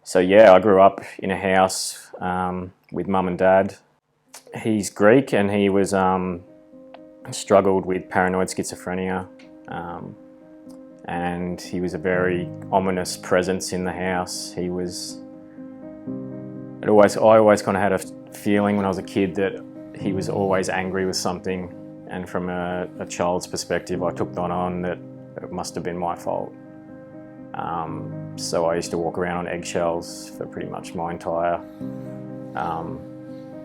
So yeah, I grew up in a house with mum and dad. He's Greek and he was struggled with paranoid schizophrenia, and he was a very ominous presence in the house. I always kind of had a feeling when I was a kid that he was always angry with something, and from a child's perspective, I took that on that it must have been my fault. So I used to walk around on eggshells for pretty much my entire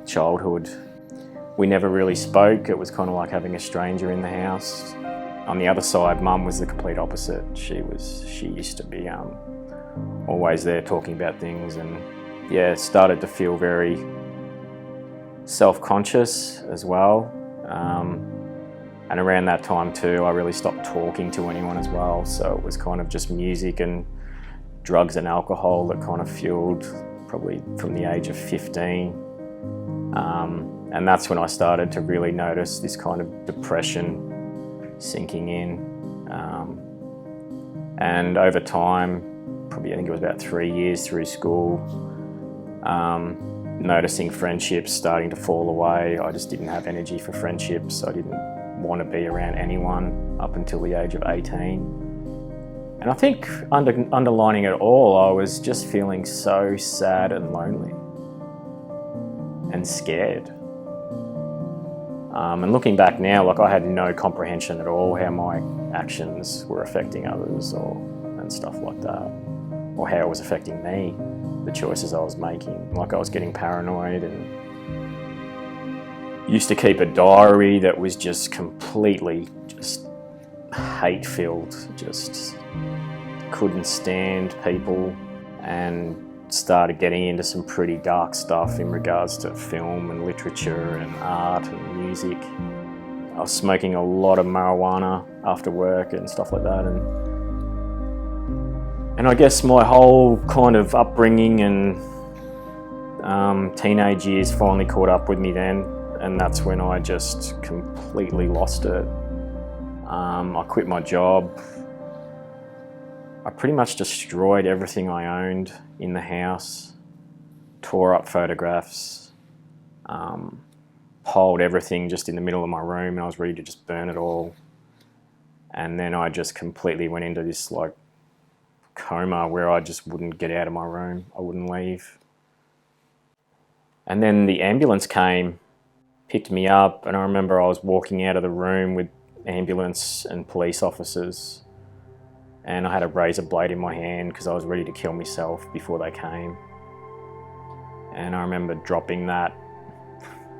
childhood. We never really spoke. It was kind of like having a stranger in the house. On the other side, mum was the complete opposite. She used to be always there talking about things, and yeah, started to feel very self-conscious as well. And around that time too, I really stopped talking to anyone as well. So it was kind of just music and drugs and alcohol that kind of fueled, probably from the age of 15. And that's when I started to really notice this kind of depression sinking in. And over time, probably I think it was about 3 years through school, noticing friendships starting to fall away. I just didn't have energy for friendships. I didn't want to be around anyone up until the age of 18. And I think underlining it all, I was just feeling so sad and lonely and scared. And looking back now, like I had no comprehension at all how my actions were affecting others and stuff like that, or how it was affecting me, the choices I was making. Like I was getting paranoid and used to keep a diary that was just completely just hate-filled, just couldn't stand people, and started getting into some pretty dark stuff in regards to film and literature and art and music. I was smoking a lot of marijuana after work and stuff like that, and I guess my whole kind of upbringing and teenage years finally caught up with me then, and that's when I just completely lost it. I quit my job. I pretty much destroyed everything I owned in the house, tore up photographs, piled everything just in the middle of my room, and I was ready to just burn it all. And then I just completely went into this like coma where I just wouldn't get out of my room. I wouldn't leave. And then the ambulance came, picked me up, and I remember I was walking out of the room with ambulance and police officers, and I had a razor blade in my hand because I was ready to kill myself before they came. And I remember dropping that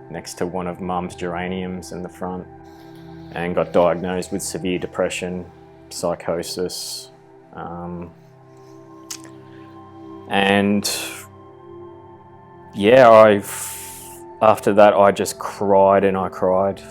next to one of mum's geraniums in the front, and got diagnosed with severe depression, psychosis, and yeah, after that I just cried and I cried.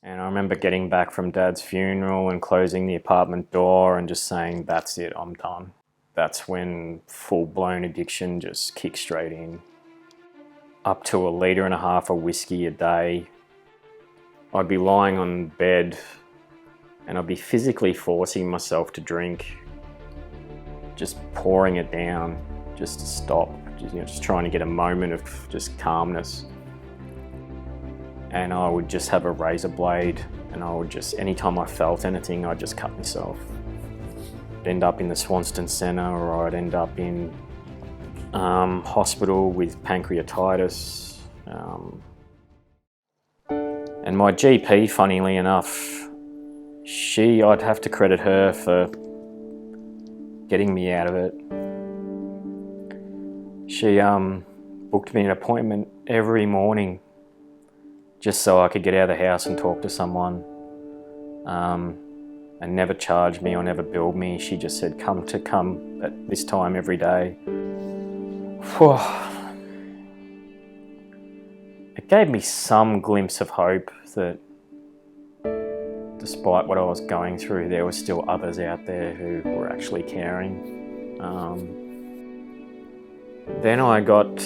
And I remember getting back from Dad's funeral and closing the apartment door and just saying, that's it, I'm done. That's when full-blown addiction just kicked straight in. Up to 1.5 litres of whiskey a day. I'd be lying on bed and I'd be physically forcing myself to drink, just pouring it down, just to stop, just trying to get a moment of just calmness. And I would just have a razor blade, and I would just, anytime I felt anything, I'd just cut myself. I'd end up in the Swanston Centre, or I'd end up in hospital with pancreatitis. And my GP, funnily enough, I'd have to credit her for getting me out of it. She booked me an appointment every morning just so I could get out of the house and talk to someone. and never charged me or never billed me. She just said, come at this time every day. Whew. It gave me some glimpse of hope that despite what I was going through, there were still others out there who were actually caring. Then I got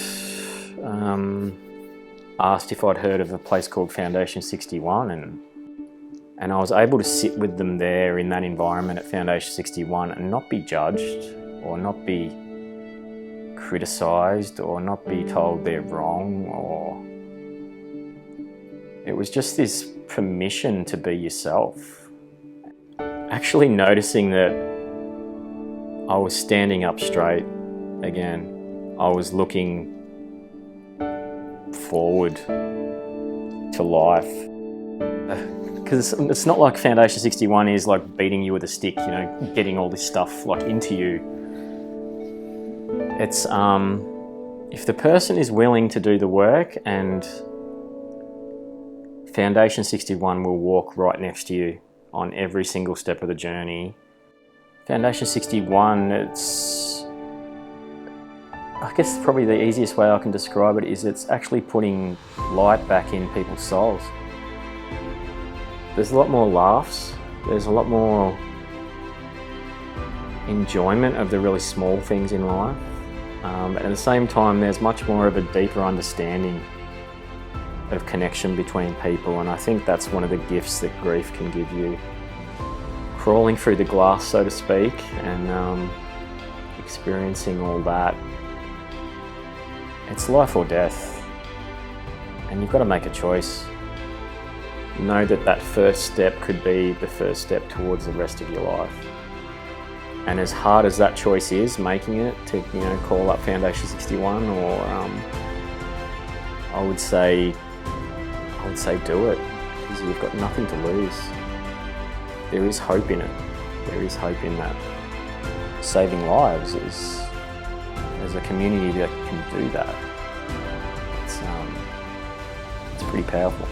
asked if I'd heard of a place called Foundation 61, and I was able to sit with them there in that environment at Foundation 61 and not be judged or not be criticised or not be told they're wrong, or it was just this permission to be yourself. Actually noticing that I was standing up straight again. I was looking forward to life. Because it's not like Foundation 61 is like beating you with a stick, you know, getting all this stuff like into you. It's if the person is willing to do the work, and Foundation 61 will walk right next to you on every single step of the journey. Foundation 61, I guess probably the easiest way I can describe it is it's actually putting light back in people's souls. There's a lot more laughs, there's a lot more enjoyment of the really small things in life. At the same time, there's much more of a deeper understanding of connection between people, and I think that's one of the gifts that grief can give you. Crawling through the glass, so to speak, and experiencing all that. It's life or death, and you've got to make a choice. Know that that first step could be the first step towards the rest of your life. And as hard as that choice is, making it to, you know, call up Foundation 61, or I would say do it, because you've got nothing to lose. There is hope in it. There is hope in that. Saving lives is, there's a community that can do that. It's pretty powerful.